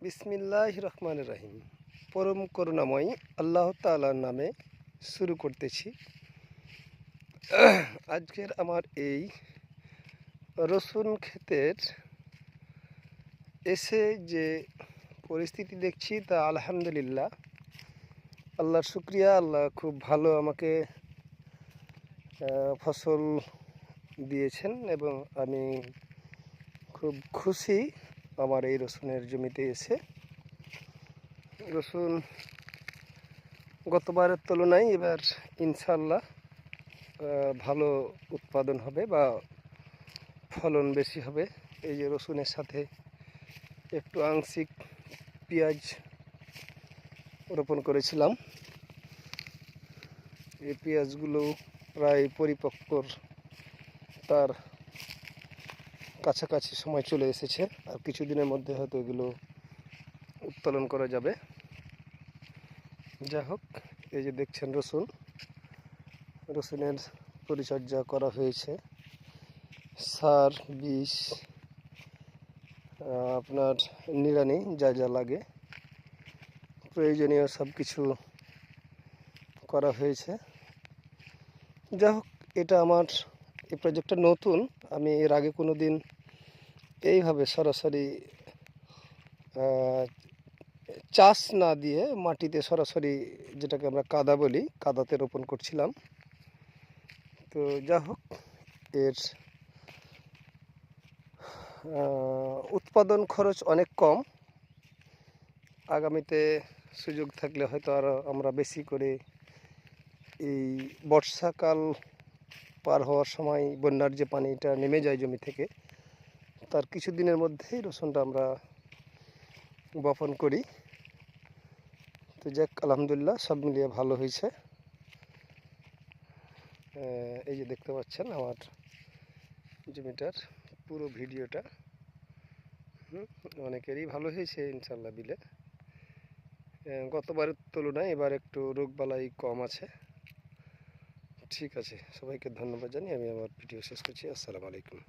বিসমিল্লাহির রহমানির রহিম। পরম করুণাময়ী আল্লাহ তাআলার নামে শুরু করতেছি। আজকের আমার এই রসুন ক্ষেতের এসে যে পরিস্থিতি দেখছি তা আলহামদুলিল্লাহ, আল্লাহর শুকরিয়া। আল্লাহ খুব ভালো আমাকে ফসল দিয়েছেন এবং আমি খুব খুশি আমার এই রসুনের জমিতে এসে। রসুন গতবারের তুলনায় এবার ইনশাল্লাহ ভালো উৎপাদন হবে বা ফলন বেশি হবে। এই যে রসুনের সাথে একটু আংশিক পেঁয়াজ রোপণ করেছিলাম, এই পেঁয়াজগুলো প্রায় পরিপক্কর তার কাছাকাছি সময় চলে এসেছে। আর কিছুদিনের মধ্যে হয়তো এগুলো উত্তোলন করা যাবে। যাই হোক, এই যে দেখছেন রসুনের পরিচর্যা করা হয়েছে, সার, বিষ, আপনার নিড়ানি যা যা লাগে প্রয়োজনীয় সব কিছু করা হয়েছে। যাই হোক, এটা আমার এই প্রজেক্টটা নতুন। আমি এর আগে কোনো দিন এইভাবে সরাসরি চাষ না দিয়ে মাটিতে সরাসরি, যেটাকে আমরা কাদা বলি, কাদাতে রোপণ করছিলাম। তো যা হোক, এর উৎপাদন খরচ অনেক কম। আগামীতে সুযোগ থাকলে হয়তো আরও আমরা বেশি করে এই বর্ষাকাল পার হওয়ার সময় বন্যার যে পানিটা নেমে যায় জমি থেকে, তার কিছু দিনের মধ্যেই রসুনটা আমরা বপন করি। তো যাক, আলহামদুলিল্লাহ সব মিলিয়ে ভালো হয়েছে। এই যে দেখতে পাচ্ছেন আমার জমিটার পুরো ভিডিওটা। অনেকেরই ভালো হয়েছে ইনশাল্লাহ বিলে। গতবারের তুলনায় এবার একটু রোগবালাই কম আছে। ঠিক আছে, সবাইকে ধন্যবাদ জানিয়ে আমি আমার ভিডিও শেষ করছি। আসসালামু আলাইকুম।